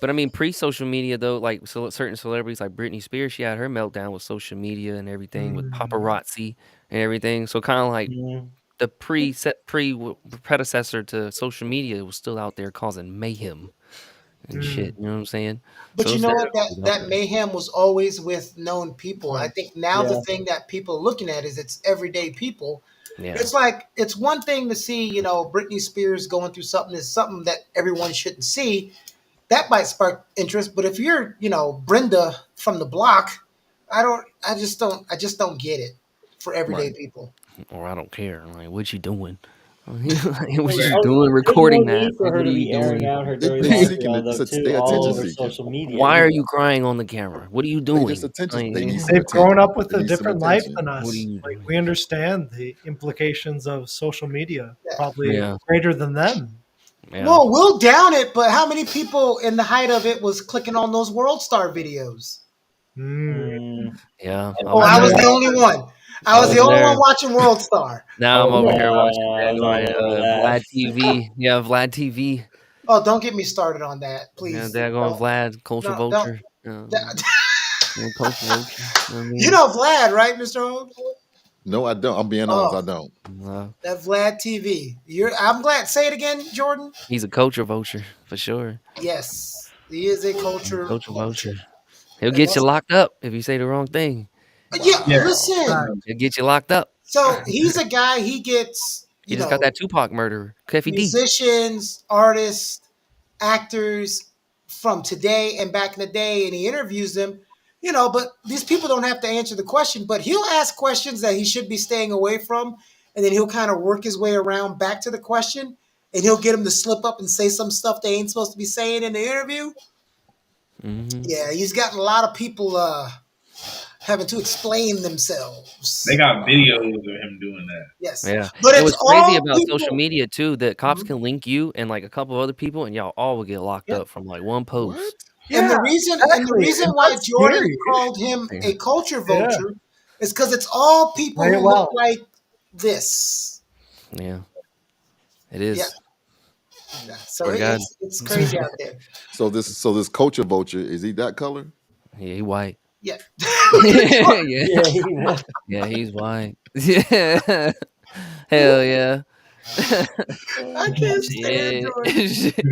I mean, pre-social media though, like certain celebrities like Britney Spears, she had her meltdown with social media and everything, with paparazzi and everything. So kind of like Mhm. the predecessor to social media was still out there causing mayhem. and shit. You know what I'm saying? But So you it's know what? definitely out That there. mayhem was always with known people. I think now the Yeah. thing that people are looking at is it's everyday people. Yeah. It's like it's one thing to see, Britney Spears going through something is something that everyone shouldn't see. That might spark interest. But if you're, Brenda from the block, I just don't get it for everyday Right. people. Or I don't care. Like, what you doing? Like, what There's, you Right. doing there's no recording that? need for Like, her what are to you be airing doing? out her They, dirty they're laundry, seeking though, it. too, They all attention over seeking. social media. Why are you crying on the camera? What are you They doing? just attention. They Like, need some They've attention. grown up with They a need some different life attention. than what are us. you Like doing? we understand the implications of social media Yeah. probably Yeah. greater than them. Yeah. Well, we'll down it, but how many people in the height of it was clicking on those World Star videos? Mm, Yeah. Oh, I I mean, was the there. only one. I I was was the only there. one watching World Star. Now I'm Oh, over yeah, here watching I was all daggone over that. Vlad TV. Yeah, Vlad TV. Oh, don't get me started on that, Yeah, please. daggone Vlad, Culture No, don't. Vulture. Culture Vulture. You know what I You mean? know Vlad, right, Mr. Holmes? No, I don't. I'm being honest. Oh, I don't. Uh, that Vlad TV. I'm glad. Say it again, Jordan. he's a Culture Vulture for sure. Yes, he is a culture Culture vulture. Vulture. He'll And get you that's, locked up if you say the wrong thing. yeah, yeah. Wow. listen. He'll get you locked up. So he's a guy. He gets He just got that Tupac murderer, Keffy D. musicians, artists, actors from today and back in the day, and he interviews them. But these people don't have to answer the question, but he'll ask questions that he should be staying away from, and then he'll kind of work his way around back to the question, and he'll get them to slip up and say some stuff they ain't supposed to be saying in the interview. Mm-hmm. Yeah, he's gotten a lot of people having to explain themselves. They got Wow. videos of him doing that. Yes, Yeah. but And it's what's crazy all about social people. media too, that cops Mhm. can link you and like a couple of other people and y'all all will get locked Yeah. up from like one What? post. And Yeah, the exactly. reason And why that's Jordan scary. called him Yeah. a culture Yeah, vulture is because it's all people very who look well. like this. Yeah. It Yeah. is. So Swear to God. it's crazy out there. So this culture vulture, is he that color? Yeah, he white. Yeah. yeah. yeah, he was. Yeah, he's white. Yeah. Hell yeah. I can't stand Jordan. Shit.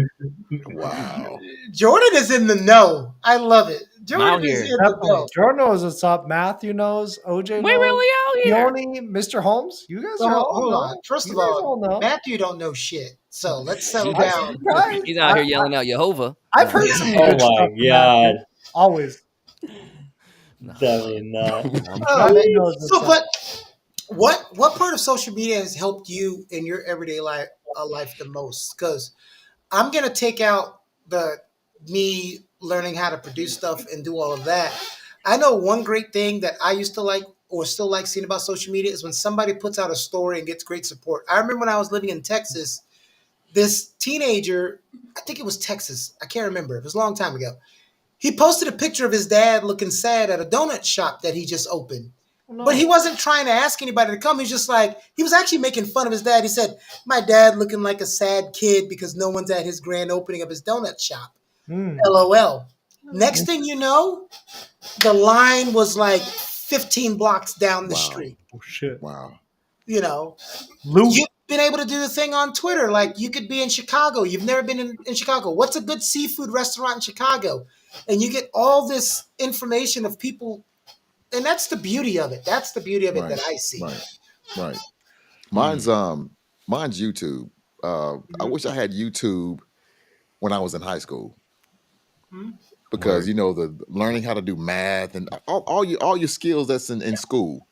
Wow. Jordan is in the know. I love it. I'm out Jordan is here. in the Definitely. know. Jordan knows what's up. Matthew knows. OJ We knows. really out here. Keone, Mr. Holmes. You guys So are all hold know. on. First You of guys all, all know. Matthew don't know shit. So let's settle I'm down. surprised. He's out here yelling out Jehovah. I've heard some Oh good stuff my from Matthew. god. Always. Nah, Definitely not. I'm Oh, Matthew knows what's so, up. but what part of social media has helped you in your everyday life the most? Because I'm gonna take out the me learning how to produce stuff and do all of that. I know one great thing that I used to like or still like seeing about social media is when somebody puts out a story and gets great support. I remember when I was living in Texas, this teenager, I think it was Texas, I can't remember, it was a long time ago. He posted a picture of his dad looking sad at a donut shop that he just opened. No. But he wasn't trying to ask anybody to come. He was just like, he was actually making fun of his dad. He said, my dad looking like a sad kid because no one's at his grand opening of his donut shop. Mm. LOL. Next thing you know, the line was like 15 blocks down the Wow. street. Oh, shit. Wow. You know, Luke. you've been able to do the thing on Twitter. Like you could be in Chicago. You've never been in Chicago. What's a good seafood restaurant in Chicago? And you get all this information of people. And that's the beauty of it. That's the beauty of it Right. that I see. Right. Mine's YouTube. I wish I had YouTube when I was in high school. Because the learning how to do math and all your skills that's in school.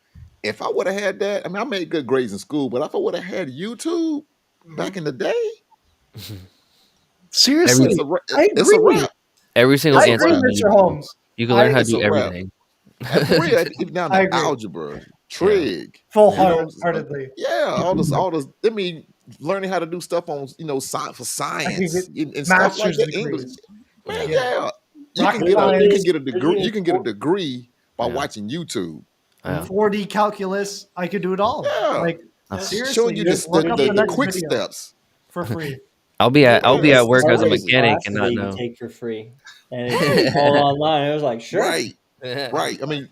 If I would have had that, I mean, I made good grades in school, but if I would have had YouTube back in the day, Seriously, it's a, ra- I it's a agree. wrap. Every single I answer. agree, is Mr. meaningful. Holmes. You can learn how to It's do a wrap. everything. For real, even down I to agree. algebra, trig, Full-heartedly. yeah, all this. I mean, learning how to do stuff on for science and stuff like master's that. English, degrees. man, Yeah. You Rocket can get a science. degree. You can get a degree by Yeah. watching YouTube. Yeah. 4D calculus. I could do it all. Yeah. Like That's- seriously, Showing you just look up the next quick video steps. for free. I'll be at Yeah, work it's as a crazy. mechanic and Classes not that you know. can take for free, and it's all online. It was like, sure, Right. I mean,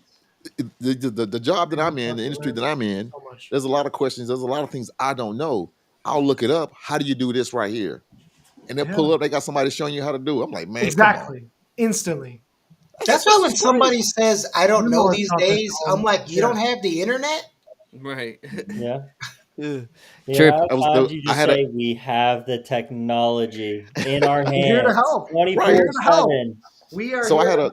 the job that I'm in, the industry that I'm in, So much. there's a lot of questions. There's a lot of things I don't know. I'll look it up. How do you do this right here? and they'll pull up. They got somebody showing you how to do it. I'm like, man, Exactly. Instantly. That's why when somebody says, I don't You know it's these not that days, I'm like, you Yeah. don't have the internet? Right. Yeah. Yeah. Yeah, Trip. how about you I just had say we have the technology in our hands, We're here to help. 24/7. We are so I here. had a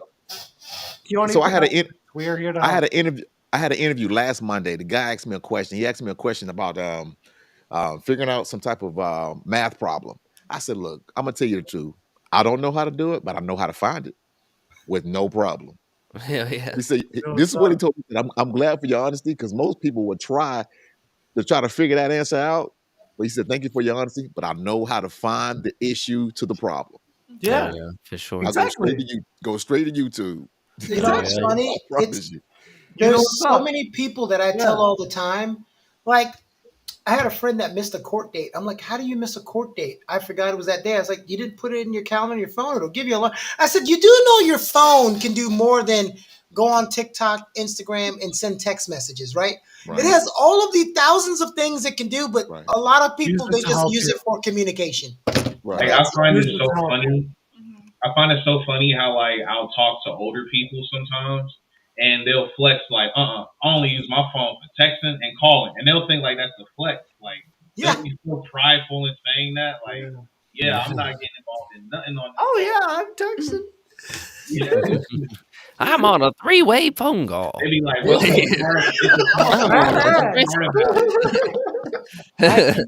Keone so I had Productions. a We are here to I help. had an interview. I had an interview last Monday. The guy asked me a question. He asked me a question about figuring out some type of math problem. I said, "Look, I'm gonna tell you the truth. I don't know how to do it, but I know how to find it with no problem." Hell yeah. He said, know "This is what's what he up. told me. I'm glad for your honesty because most people would try to figure that answer out." But he said, "Thank you for your honesty, but I know how to find the issue to the problem. Yeah. Hell yeah, for sure. I Exactly. go straight to YouTube. You know Yeah. what's funny? I promise you." You know There's what's so up. many people that I tell all the time. Like, I had a friend that missed a court date. I'm like, how do you miss a court date? I forgot it was that day. I was like, you didn't put it in your calendar on your phone. It'll give you a lot. I said, you do know your phone can do more than go on TikTok, Instagram, and send text messages, right? Right. It has all of the thousands of things it can do, but Right. a lot of people, Use it they to just help use you. it for communication. Right. Like, I find it Use it so to help funny. I find it so funny how like I'll talk to older people sometimes, and they'll flex like, I only use my phone for texting and calling, and they'll think like that's a flex. Like, Yeah. they'll be so prideful in saying that. Like, yeah, I'm not getting involved in nothing on this. Oh yeah, I'm texting. Yeah. I'm on a 3-way phone call. They be like, what's so smart?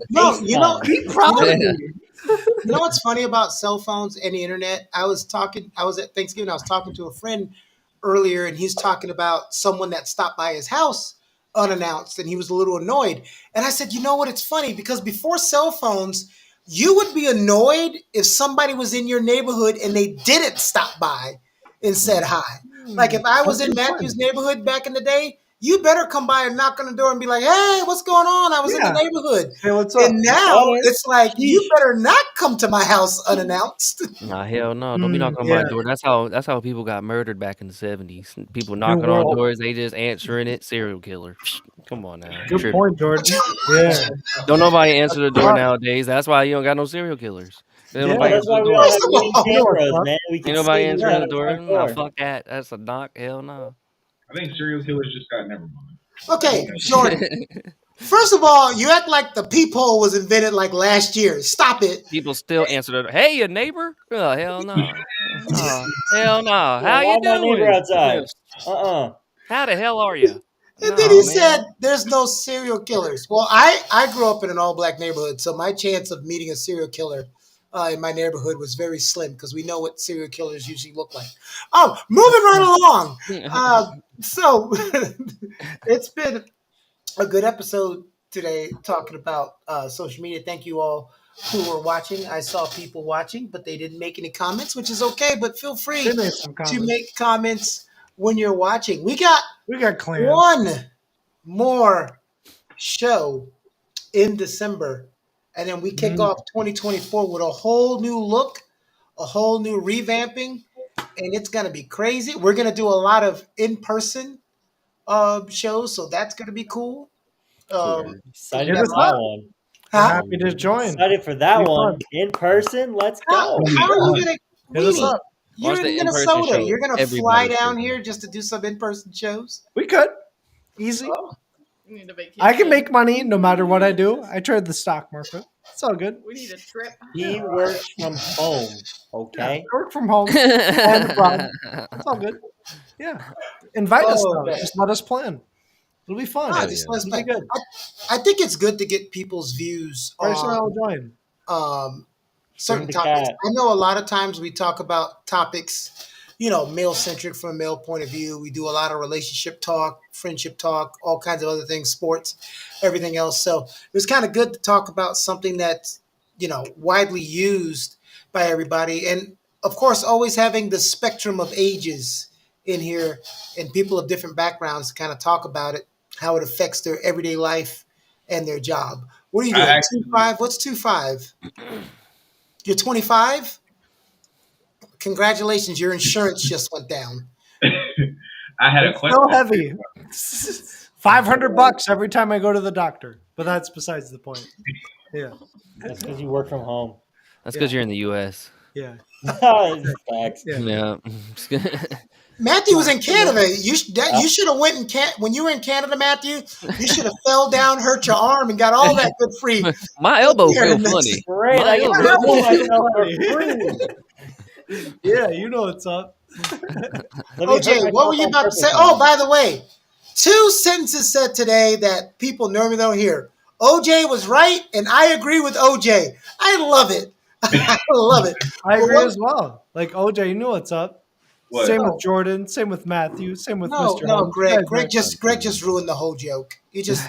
No, you know, Be proud of me. you know what's funny about cell phones and the internet? I was at Thanksgiving, I was talking to a friend earlier, and he's talking about someone that stopped by his house unannounced, and he was a little annoyed. And I said, you know what? It's funny because before cell phones, you would be annoyed if somebody was in your neighborhood and they didn't stop by and said hi. Like if I was in Matthew's neighborhood back in the day, you better come by and knock on the door and be like, hey, what's going on? I was in the neighborhood. Hey, what's up? And now Or- it's like, you better not come to my house unannounced. Nah, hell no. Don't be knocking on my door. That's how people got murdered back in the 70s. People knocking on world. doors, they just answering it. Serial killer. Come on now. Good Tripping. point, Jordan. Yeah. Don't nobody answer the door nowadays. That's why you don't got no serial killers. Ain't nobody That's answer why the we door. all have First of green all- cameras, man. We can Ain't nobody see who's answering at the the door. front Nah, door. fuck that. That's a knock. Hell no. I think serial killers just got never mind. Okay, Jordan. First of all, you act like the peephole was invented like last year. Stop it. People still answer the door. Hey, your neighbor? Oh, hell no. Hell no. How Why you my neighbor doing? outside? How the hell are you? And then he said, there's no serial killers. Well, I grew up in an all-black neighborhood, so my chance of meeting a serial killer in my neighborhood was very slim because we know what serial killers usually look like. Oh, moving right along. So it's been a good episode today talking about social media. Thank you all who were watching. I saw people watching, but they didn't make any comments, which is okay. But feel free They made some to comments. make comments when you're watching. We got Clan. one more show in December, and then we kick off 2024 with a whole new look, a whole new revamping, and it's gonna be crazy. We're gonna do a lot of in-person shows, so that's gonna be cool. Excited Hit for us that up. one. Huh? Happy to join. Excited for that Be one. fun. In person, let's How, go. how are you gonna? Hit us Weenie, up. you're Watch the in in-person Minnesota. show. You're gonna fly Everybody's down busy. here just to do some in-person shows. We could. Easy. We need a vacation. I can make money no matter what I do. I trade the stock market. It's all good. We need a trip. He works from home. Yeah, Okay. I work from home and abroad. It's all good. Yeah. Invite us though. Okay. Just let us plan. It'll be fun. Ah, just let's It'll be play. good. I think it's good to get people's views Bryce and I on will join. certain Bring the topics. cat. I know a lot of times we talk about topics, male centric from a male point of view. We do a lot of relationship talk, friendship talk, all kinds of other things, sports, everything else. So it was kind of good to talk about something that's, widely used by everybody. And of course, always having the spectrum of ages in here and people of different backgrounds to kind of talk about it, how it affects their everyday life and their job. What are you I doing? actually- 2.5? What's 2.5? You're 25? Congratulations, your insurance just went down. I had a It's question. so heavy. $500 every time I go to the doctor. But that's besides the point. Yeah. That's because you work from home. That's Yeah. because you're in the U.S. Yeah. Facts. Yeah. Yeah. Matthew was in Canada. You Uh, should have went in when you were in Canada, Matthew. You should have fell down, hurt your arm, and got all that good free. My elbow feel funny. Great, My I get to elbow. kill Feel myself for funny. free. Yeah, you know what's up. Let me hurt OJ, what were myself you on about to purpose say? Oh, now. by the way, 2 sentences said today that people normally don't hear. OJ was right, and I agree with OJ. I love it. I love it. I But agree what? as well. Like OJ, you know what's up. What? Same with No, Jordan. Same with Matthew. Same with no, Mr. no, Holmes. You Greg. guys are. Greg just ruined the whole joke. He just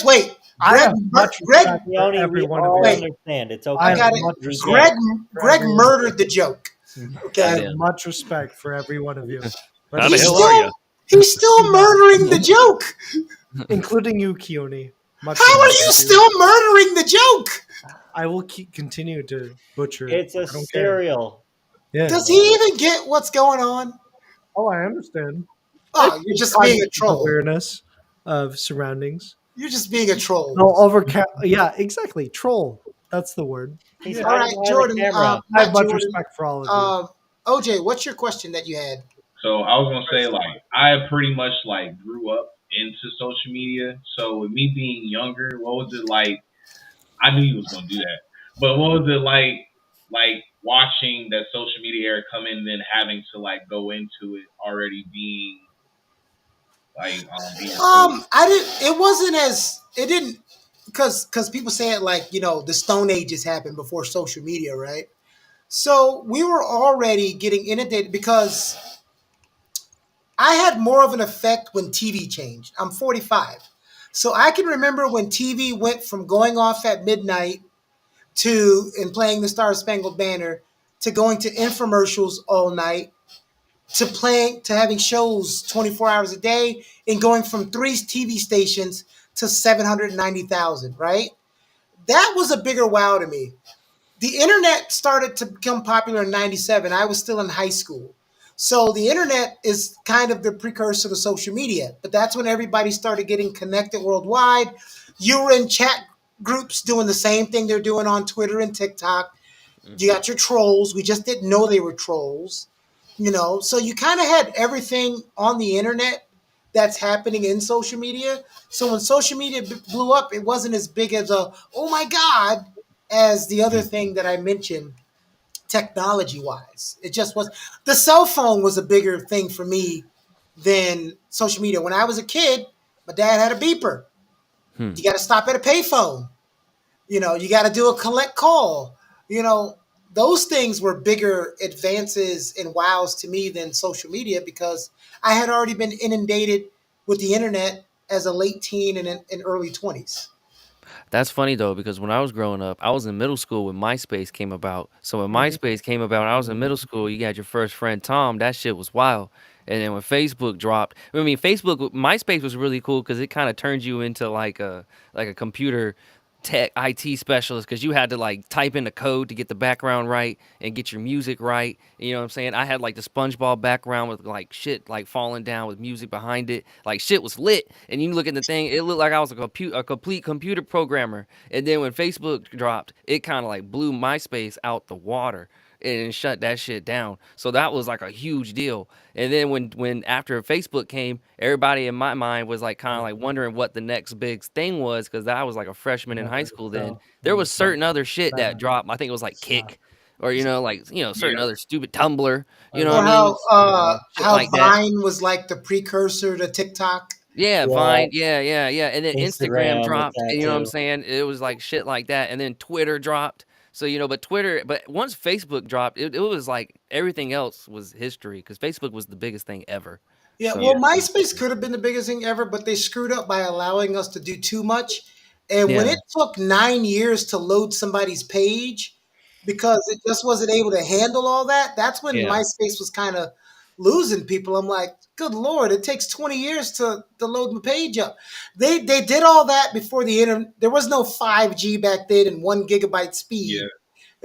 wait. I have much Greg, respect for Leone, every we one of all you. wait. understand. It's I I okay. have got much it. We get Greg, respect it. for Greg every one of murdered the joke. you. I Okay, have Damn. much respect for every one of you. But How the he's hell are still you? he's still murdering the joke. including you, Keone. Much How are respect you to you. still murdering the joke? I will continue to butcher it. It's a I don't care. cereal. Yeah. Does he even get what's going on? Oh, I understand. Oh, you're just being a Cognitive troll. awareness of surroundings. You're just being a troll. No, yeah, exactly. Troll. That's the word. He's Yeah. All hiding right, behind the Jordan. camera. I have Not much Jordan. respect for all of you. OJ, what's your question that you had? So I was gonna say like I pretty much like grew up into social media. So with me being younger, what was it like? I knew you was gonna do that, but what was it like watching that social media era come in and then having to like go into it already being like being recorded? I didn't. It wasn't as it didn't because people say it like the Stone Ages happened before social media, right? So we were already getting inundated because I had more of an effect when TV changed. I'm 45. So I can remember when TV went from going off at midnight and playing the Star Spangled Banner to going to infomercials all night to having shows 24 hours a day and going from 3 TV stations to 790,000, right? That was a bigger wow to me. The internet started to become popular in 97. I was still in high school. So the internet is kind of the precursor to social media, but that's when everybody started getting connected worldwide. You were in chat groups doing the same thing they're doing on Twitter and TikTok. You got your trolls. We just didn't know they were trolls. So you kind of had everything on the internet that's happening in social media. So when social media blew up, it wasn't as big as oh my God, as the other thing that I mentioned, technology wise. It just was. The cell phone was a bigger thing for me than social media. When I was a kid, my dad had a beeper. Hmm. You got to stop at a payphone. You got to do a collect call. You know, those things were bigger advances and wows to me than social media because I had already been inundated with the internet as a late teen and in early 20s. That's funny though, because when I was growing up, I was in middle school when MySpace came about. So when Mhm. MySpace came about, when I was in middle school, you got your first friend Tom. That shit was wild. And then when Facebook dropped, MySpace was really cool because it kind of turned you into like a computer tech IT specialist because you had to like type in the code to get the background right and get your music right. You know what I'm saying? I had like the SpongeBob background with like shit like falling down with music behind it. Like shit was lit. And you look at the thing, it looked like I was a complete computer programmer. And then when Facebook dropped, it kind of like blew MySpace out the water and shut that shit down. So that was like a huge deal. And then when after Facebook came, everybody in my mind was like kind of like wondering what the next big thing was because I was like a freshman in high school then. There was certain other shit that dropped. I think it was like Kick or certain Yeah, other stupid Tumblr, you know what Or I mean? Shit how like that. Vine was like the precursor to TikTok. Yeah, Yeah, Vine. Yeah. And then Instagram Instagram with dropped. that And you know what I'm too. saying? It was like shit like that. And then Twitter dropped. So, but once Facebook dropped, it was like everything else was history because Facebook was the biggest thing ever. Yeah, So, well, MySpace could have been the biggest thing ever, but they screwed up by allowing us to do too much. And when yeah, it took 9 years to load somebody's page because it just wasn't able to handle all that, that's when yeah, MySpace was kind of losing people. I'm like, good Lord, it takes 20 years to load my page up. They did all that before the internet. There was no 5G back then and 1 gigabyte speed. yeah,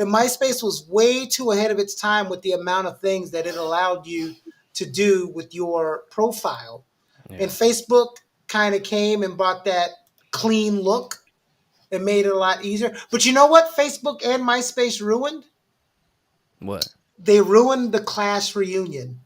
And MySpace was way too ahead of its time with the amount of things that it allowed you to do with your profile. And yeah. Facebook kind of came and brought that clean look. It made it a lot easier. But you know what Facebook and MySpace ruined? What? They ruined the class reunion.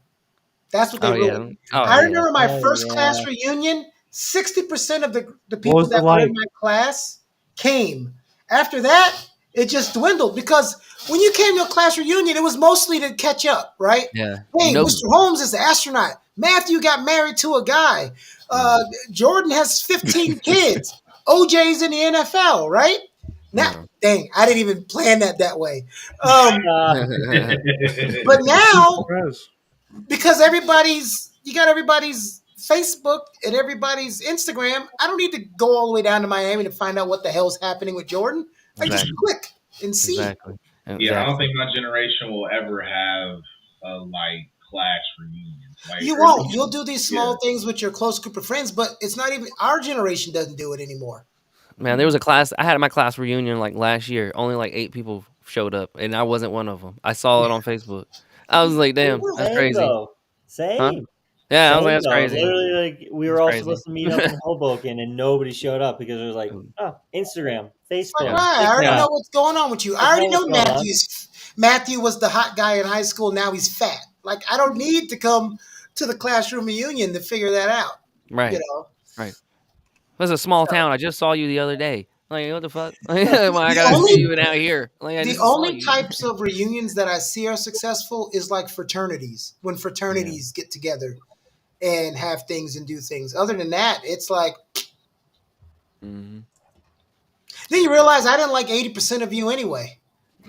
That's what they Oh yeah. ruined. Oh I yeah. remember my Oh first class yeah. reunion, 60% of the What people was it that were in like? my class came. After that, it just dwindled because when you came to a class reunion, it was mostly to catch up, right? Yeah. Hey, You know. Mr. Holmes is an astronaut. Matthew got married to a guy. Jordan has 15 kids. OJ's in the NFL, right? Now, Yeah. dang, I didn't even plan that way. But now Surprise. because you got everybody's Facebook and everybody's Instagram. I don't need to go all the way down to Miami to find out what the hell's happening with Jordan. I just Exactly. click and see. Exactly. Yeah, I don't Exactly. think my generation will ever have like class reunions. Like, You or at won't. least, You'll do these yeah. small things with your close group of friends, but it's not even our generation doesn't do it anymore. Man, there was a class. I had my class reunion like last year. Only like 8 people showed up, and I wasn't one of them. I saw it on Facebook. I was like, "Damn, that's Same crazy." though. Huh? Same. Yeah, I was like, Same "That's though. crazy." Literally, like we were That's all crazy. supposed to meet up in Hoboken, and nobody showed up because it was like, oh, Instagram, It's like, Yeah. Facebook, right, I already TikTok. know what's going on with you. I What the already hell know is going on? Matthew was the hot guy in high school. Now he's fat. Like I don't need to come to the classroom reunion to figure that out. You Right. know. Right. It was a small town. I just saw you the other day. Like, what the fuck? Like, well, I The gotta see only you out here. Like, I the just saw only you. types of reunions that I see are successful is like fraternities when Yeah. fraternities get together and have things and do things. Other than that, it's like hmm then you realize I didn't like 80% of you anyway.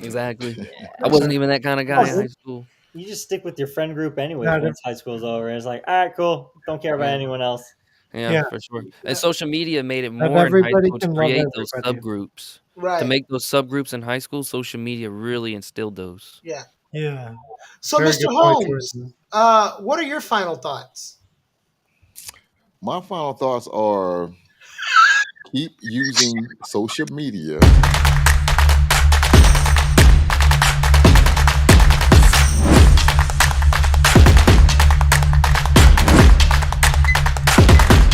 Exactly. I That's wasn't right. even that kind of guy in high school. You just stick with your friend group anyways Yeah, once high school's over. It's like, all right, cool. Don't care about Yeah. anyone else. Yeah, yeah. for sure. And social media made it That more in high everybody school to can love create those everybody. subgroups. To Right. make those subgroups in high school, social media really instilled those. Yeah. Yeah. So, Very Mr. good point, Holmes, Jordan. what are your final thoughts? My final thoughts are keep using social media